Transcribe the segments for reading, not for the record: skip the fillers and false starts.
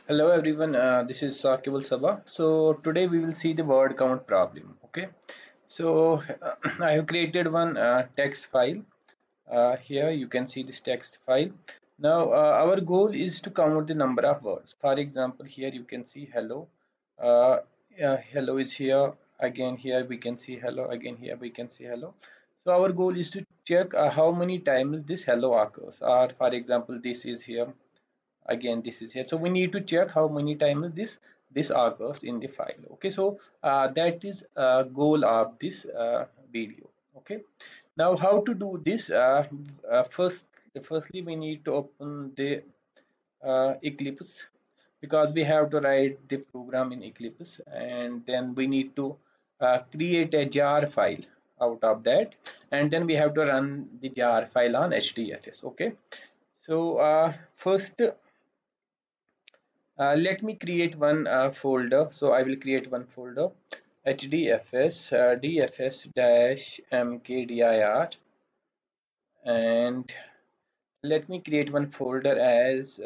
Hello everyone, this is Sakibul Sabah. So today we will see the word count problem. Okay, so I have created one text file. Here you can see this text file. Now our goal is to count the number of words. For example, here you can see hello. Uh, Hello is here. Again here we can see hello. Again here we can see hello. So our goal is to check how many times this hello occurs. Or for example, this is here, again this is here, so we need to check how many times this occurs in the file. Okay, so that is goal of this video. Okay, now how to do this? Firstly we need to open the Eclipse, because we have to write the program in Eclipse, and then we need to create a jar file out of that, and then we have to run the jar file on HDFS. Okay, so first let me create one folder. So I will create one folder, hdfs dfs dash mkdir, and let me create one folder as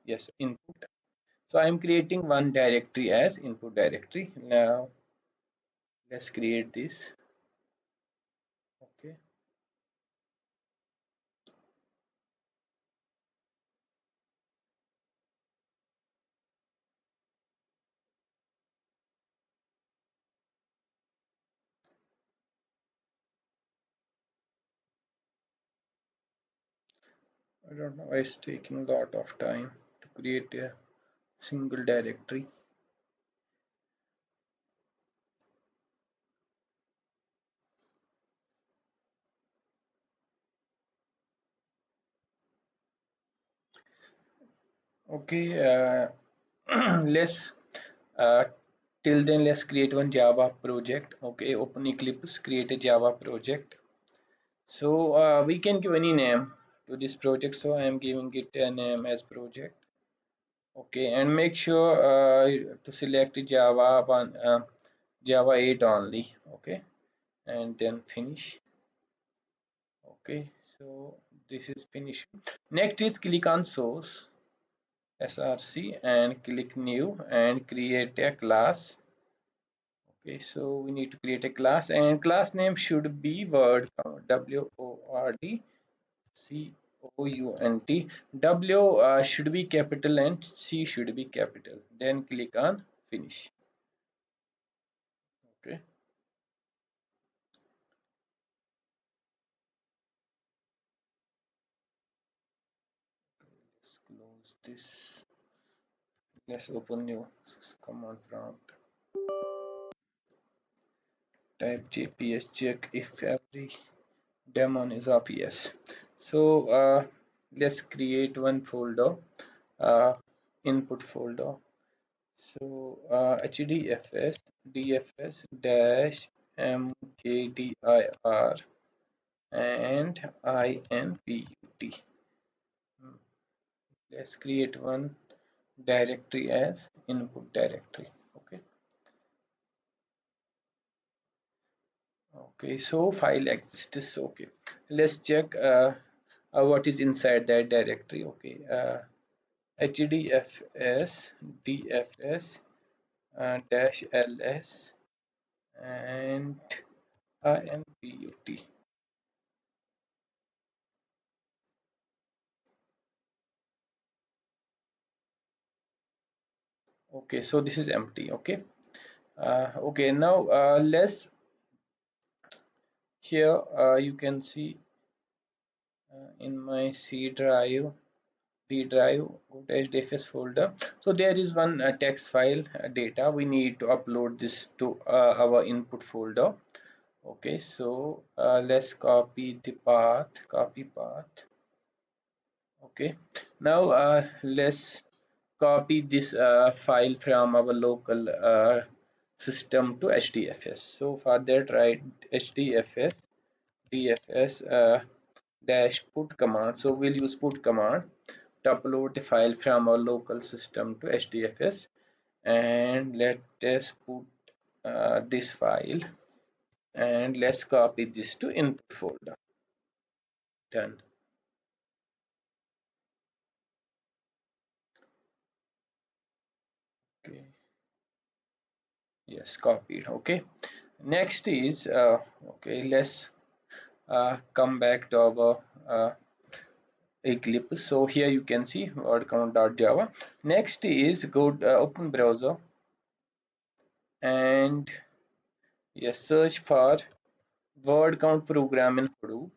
yes, input. So I'm creating one directory as input directory. Now let's create this. Okay, I don't know why it's taking a lot of time to create a single directory. Okay, let's uh, till then let's create one Java project. Okay, open Eclipse, create a Java project. So we can give any name to this project. So I am giving it a name as project. Okay, and make sure to select Java one, Java 8 only. Okay, and then finish. Okay, so this is finish. Next is click on source src and click new and create a class. Okay, so we need to create a class, and class name should be word count, word count. W should be capital and C should be capital. Then click on finish. Okay, let's close this. Let's open new command prompt. Type JPS, check if every daemon is up. Yes. So let's create one folder, uh, input folder. So hdfs dfs dash mkdir and input. Hmm, let's create one directory as input directory. Okay, okay, so file exists. Okay, let's check what is inside that directory. Okay, hdfs dfs dash ls and input. Okay, so this is empty. Okay, okay, now let's here you can see in my C drive, D drive, go to HDFS folder. So there is one text file data. We need to upload this to our input folder. Okay, so let's copy the path, copy path. Okay, now let's copy this file from our local system to HDFS. So for that, write HDFS dfs dash put command. So we'll use put command to upload the file from our local system to HDFS, and let us put this file, and let's copy this to input folder. Done. Yes, copied. Okay, next is okay, let's come back to our Eclipse. So here you can see word count.java. Next is go open browser and yes, search for word count program in Hadoop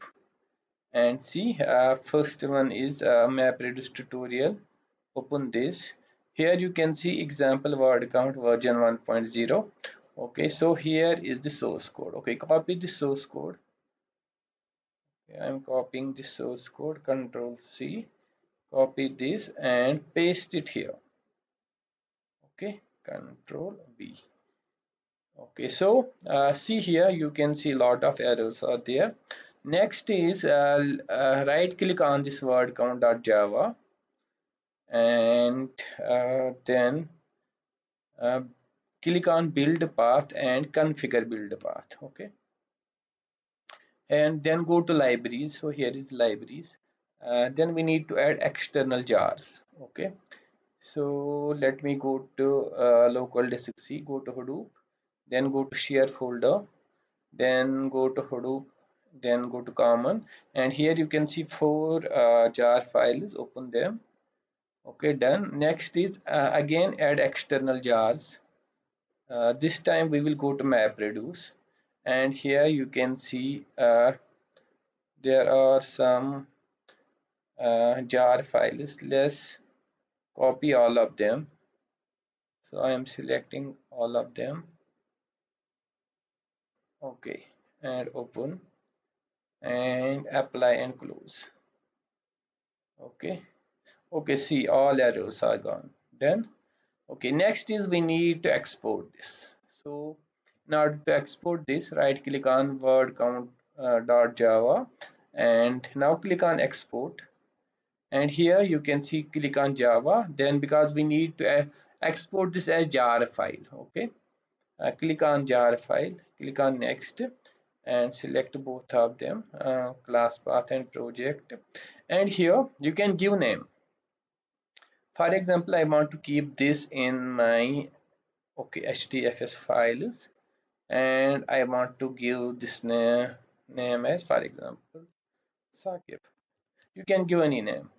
and see first one is MapReduce tutorial. Open this. Here you can see example word count version 1.0. Okay, so here is the source code. Okay, copy the source code. Okay, I'm copying the source code. Control C. Copy this and paste it here. Okay, Control V. Okay, so see here you can see a lot of errors are there. Next is right click on this word count.java and then uh, click on build path and configure build path. Okay, and then go to libraries. So here is libraries. Then we need to add external jars. Okay, so let me go to local disk C, go to Hadoop, then go to share folder, then go to Hadoop, then go to common, and here you can see four jar files. Open them. Okay, done. Next is again add external jars. This time we will go to MapReduce, and here you can see there are some jar files. Let's copy all of them. So I am selecting all of them. Okay, and open and apply and close. Okay, okay, see all arrows are gone. Done. Okay, next is we need to export this. So in order to export this, right click on word count .java and now click on export, and here you can see click on Java. Then because we need to export this as jar file. Okay, click on jar file, click on next and select both of them, class path and project, and here you can give name. For example, I want to keep this in my okay HDFS files, and I want to give this name as, for example, Sakib. You can give any name.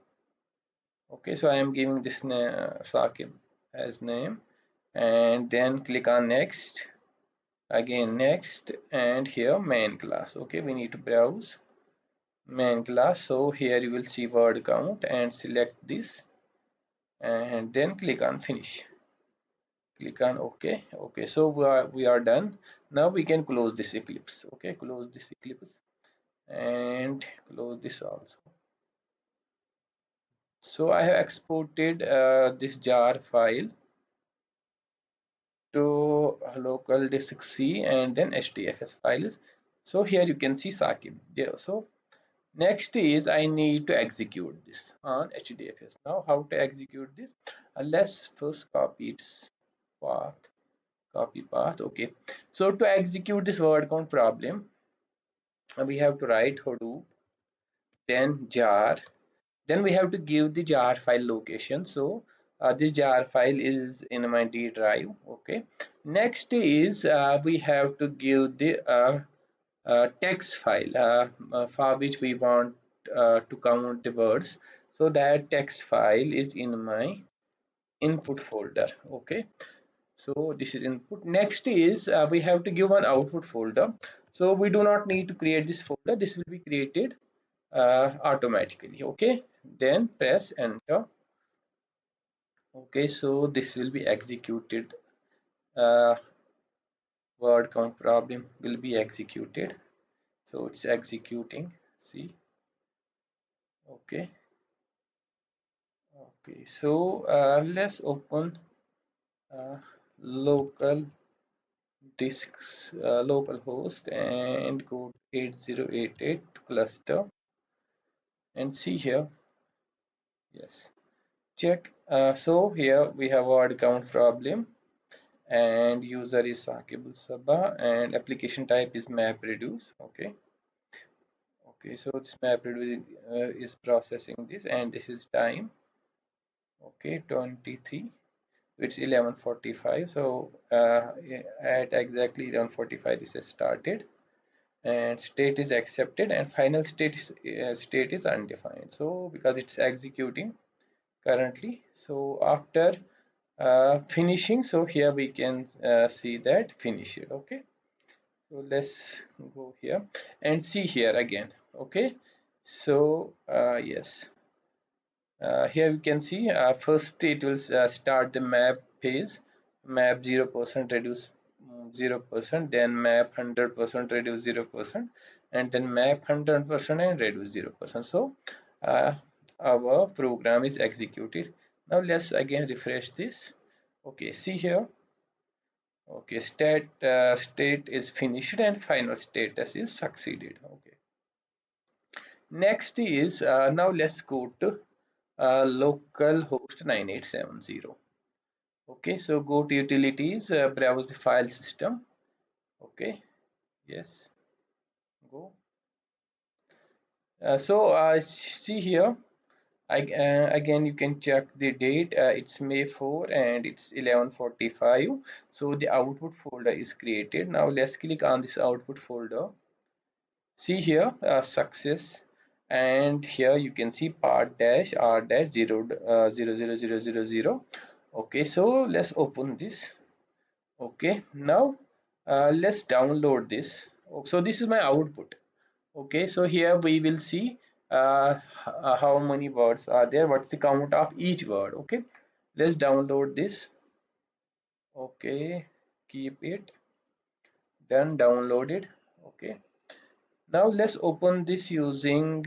Okay, so I am giving this name Sakib as name, and then click on next, again next, and here main class. Okay, we need to browse main class. So here you will see word count and select this, and then click on finish. Click on OK. Okay, so we are done. Now we can close this Eclipse. Okay, close this Eclipse and close this also. So I have exported this jar file to local disk C and then HDFS files. So here you can see Sakib. Yeah, so next is I need to execute this on HDFS. Now how to execute this? Let's first copy its path. Copy path. Okay, so to execute this word count problem, we have to write Hadoop, then jar, then we have to give the jar file location. So this jar file is in my D drive. Okay, next is we have to give the text file for which we want to count the words. So that text file is in my input folder. Okay, so this is input. Next is we have to give one output folder. So we do not need to create this folder. This will be created automatically. Okay, then press enter. Okay, so this will be executed. uh, Word count problem will be executed. So it's executing. See. Okay, okay, so let's open uh, local disks, local host, and go 8088 cluster and see here. Yes, check. So here we have word count problem and user is Saqib Sabah and application type is MapReduce. Okay, okay, so this MapReduce is processing this, and this is time. Okay, 23. It's 11:45. So at exactly 11:45 this has started, and state is accepted, and final state is undefined. So because it's executing currently, so after finishing, so here we can see that finish it. Okay, so let's go here and see here again. Okay, so yes, here we can see first it will start the map phase, map 0% reduce 0%, then map 100% reduce 0%, and then map 100% and reduce 0%. So uh, our program is executed. Now let's again refresh this. Okay, see here. Okay, state is finished and final status is succeeded. Okay. Next is now let's go to localhost 9870. Okay, so go to utilities, browse the file system. Okay, yes, go. See here. Again, you can check the date. It's May 4 and it's 11:45. So the output folder is created. Now let's click on this output folder. See here, success, and here you can see part dash r dash 0 00000. Okay, so let's open this. Okay, now let's download this. So this is my output. Okay, so here we will see how many words are there, what's the count of each word. Okay, let's download this. Okay, keep it done, downloaded. Okay, now let's open this using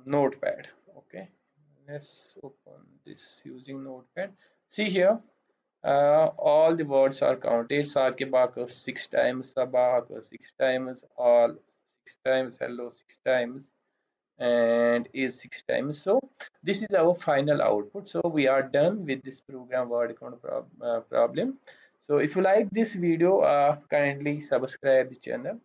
notepad. Okay, let's open this using notepad. See here, all the words are counted. Sakibaka 6 times, Sabaka 6 times, all 6 times, hello 6 times, and is 6 times. So this is our final output. So we are done with this program word count problem. So if you like this video, kindly subscribe the channel.